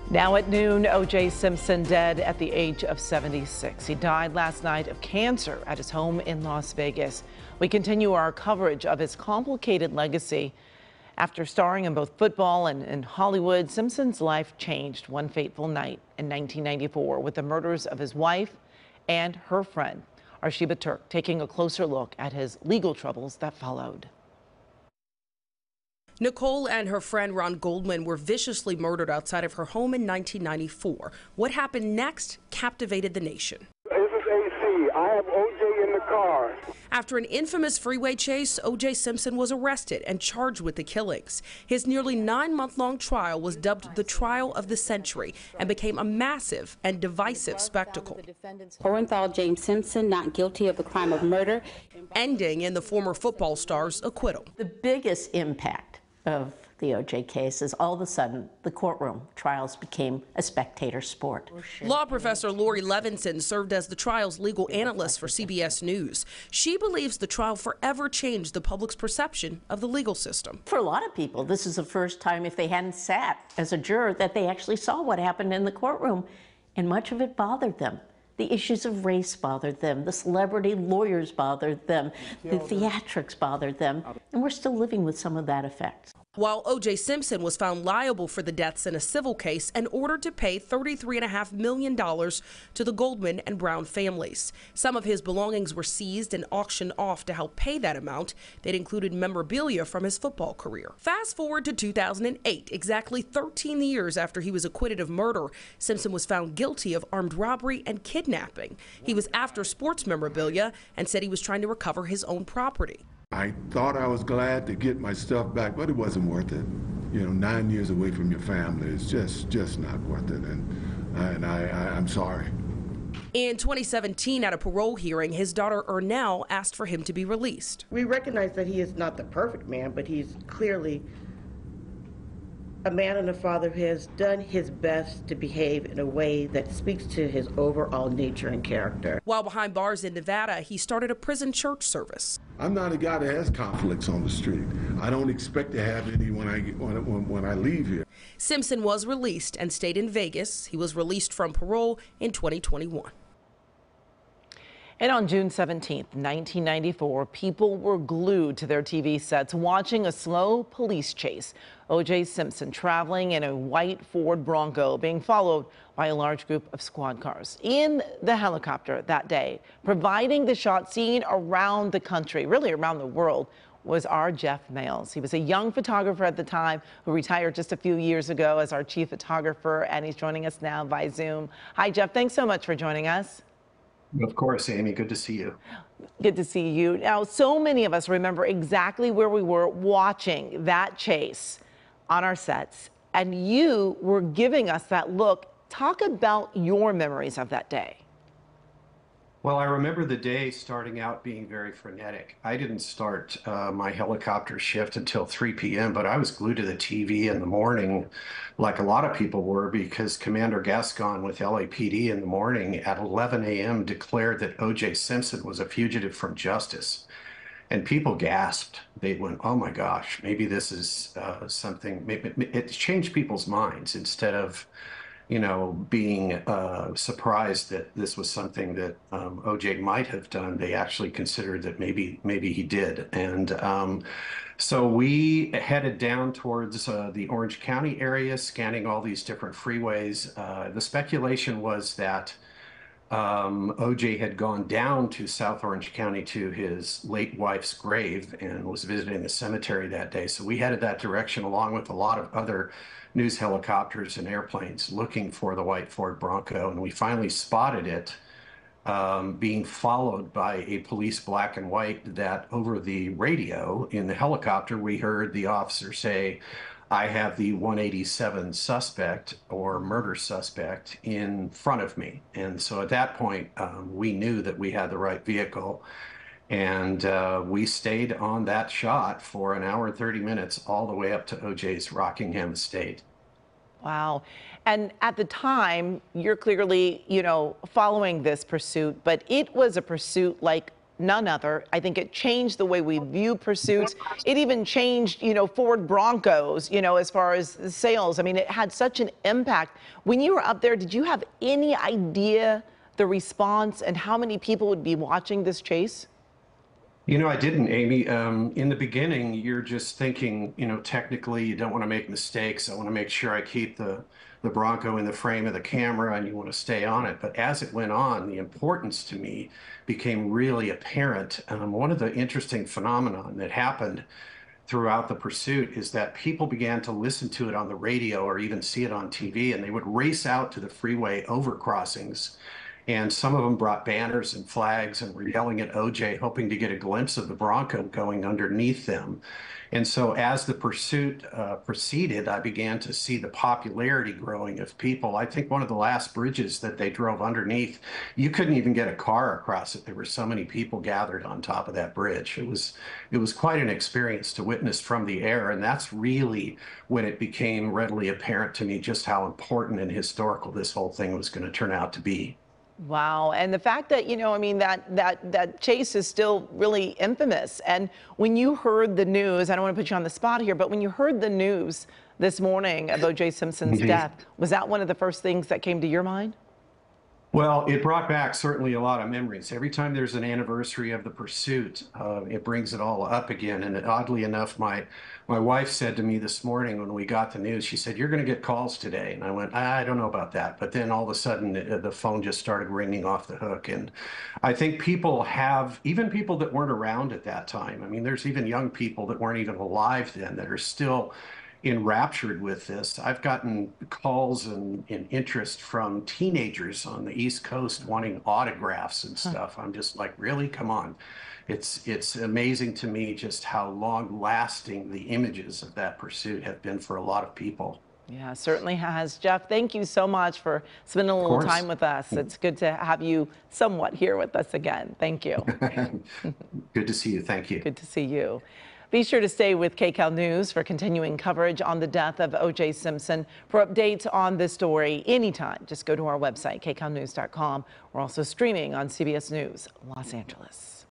Now at noon, OJ Simpson dead at the age of 76. He died last night of cancer at his home in Las Vegas. We continue our coverage of his complicated legacy. After starring in both football and in Hollywood, Simpson's life changed one fateful night in 1994 with the murders of his wife and her friend. Arshiba Turk taking a closer look at his legal troubles that followed. Nicole and her friend Ron Goldman were viciously murdered outside of her home in 1994. What happened next captivated the nation. This is AC. I have OJ in the car. After an infamous freeway chase, OJ Simpson was arrested and charged with the killings. His nearly 9-month-long trial was dubbed the trial of the century and became a massive and divisive spectacle. Orenthal James Simpson not guilty of the crime of murder, ending in the former football star's acquittal. The biggest impact of the OJ case is all of a sudden the courtroom trials became a spectator sport. Law professor Lori Levinson served as the trial's legal analyst for CBS News. She believes the trial forever changed the public's perception of the legal system. For a lot of people, this is the first time, if they hadn't sat as a juror, that they actually saw what happened in the courtroom, and much of it bothered them. The issues of race bothered them, the celebrity lawyers bothered them, the theatrics bothered them, and we're still living with some of that effect. While O.J. Simpson was found liable for the deaths in a civil case and ordered to pay $33.5 million to the Goldman and Brown families. Some of his belongings were seized and auctioned off to help pay that amount. That included memorabilia from his football career. Fast forward to 2008, exactly 13 years after he was acquitted of murder, Simpson was found guilty of armed robbery and kidnapping. He was after sports memorabilia and said he was trying to recover his own property. I thought I was glad to get my stuff back, but it wasn't worth it. You know, 9 years away from your family is just not worth it, and I'm sorry. In 2017, at a parole hearing, his daughter Ernell asked for him to be released. We recognize that he is not the perfect man, but he's clearly a man and a father who has done his best to behave in a way that speaks to his overall nature and character. While behind bars in Nevada, he started a prison church service. I'm not a guy that has conflicts on the street. I don't expect to have any when I leave here. Simpson was released and stayed in Vegas. He was released from parole in 2021. And on June 17th, 1994, people were glued to their TV sets watching a slow police chase. OJ Simpson traveling in a white Ford Bronco being followed by a large group of squad cars. In the helicopter that day, providing the shot seen around the country, really around the world, was our Jeff Males. He was a young photographer at the time who retired just a few years ago as our chief photographer, and he's joining us now by Zoom. Hi, Jeff. Thanks so much for joining us. Of course, Amy. Good to see you. Good to see you. Now, so many of us remember exactly where we were watching that chase on our sets, and you were giving us that look. Talk about your memories of that day. Well, I remember the day starting out being very frenetic. I didn't start my helicopter shift until 3 p.m., but I was glued to the TV in the morning, like a lot of people were, because Commander Gascon with LAPD in the morning at 11 a.m. declared that O.J. Simpson was a fugitive from justice. And people gasped. They went, oh my gosh, maybe this is something. Maybe it changed people's minds. Instead of being surprised that this was something that OJ might have done, they actually considered that maybe he did. And so we headed down towards the Orange County area, scanning all these different freeways. The speculation was that OJ had gone down to South Orange County to his late wife's grave and was visiting the cemetery that day. So we headed that direction along with a lot of other news helicopters and airplanes looking for the white Ford Bronco. And we finally spotted it being followed by a police black and white that over the radio in the helicopter, we heard the officer say, I have the 187 suspect or murder suspect in front of me. And so at that point, we knew that we had the right vehicle. And we stayed on that shot for an hour and 30 minutes all the way up to OJ's Rockingham estate. Wow. And at the time, you're clearly, following this pursuit, but it was a pursuit like none other. I think it changed the way we view pursuits. It even changed, Ford Broncos, as far as the sales. I mean, it had such an impact. When you were up there, did you have any idea the response and how many people would be watching this chase? I didn't, Amy. In the beginning, you're just thinking, technically you don't want to make mistakes. I want to make sure I keep the Bronco in the frame of the camera and you want to stay on it. But as it went on, the importance to me became really apparent. One of the interesting phenomenon that happened throughout the pursuit is that people began to listen to it on the radio or even see it on TV, and they would race out to the freeway overcrossings. And some of them brought banners and flags and were yelling at OJ, hoping to get a glimpse of the Bronco going underneath them. And so as the pursuit proceeded, I began to see the popularity growing of people. I think one of the last bridges that they drove underneath, you couldn't even get a car across it. There were so many people gathered on top of that bridge. It was quite an experience to witness from the air. And that's really when it became readily apparent to me just how important and historical this whole thing was going to turn out to be. Wow. And the fact that, that chase is still really infamous. And when you heard the news, I don't want to put you on the spot here, but when you heard the news this morning of OJ Simpson's death, was that one of the first things that came to your mind? Well, it brought back certainly a lot of memories. Every time there's an anniversary of the pursuit, it brings it all up again. And oddly enough, my wife said to me this morning when we got the news, she said, "You're going to get calls today." And I went, "I don't know about that." But then all of a sudden, the phone just started ringing off the hook. And I think even people that weren't around at that time, I mean, there's even young people that weren't even alive then that are still enraptured with this. I've gotten calls and interest from teenagers on the East Coast wanting autographs and stuff. I'm just like, really? Come on. It's amazing to me just how long lasting the images of that pursuit have been for a lot of people. Yeah, certainly has. Jeff, thank you so much for spending a little time with us. It's good to have you somewhat here with us again. Thank you. Good to see you. Thank you. Good to see you. Be sure to stay with KCAL News for continuing coverage on the death of OJ Simpson. For updates on this story anytime, just go to our website, kcalnews.com. We're also streaming on CBS News Los Angeles.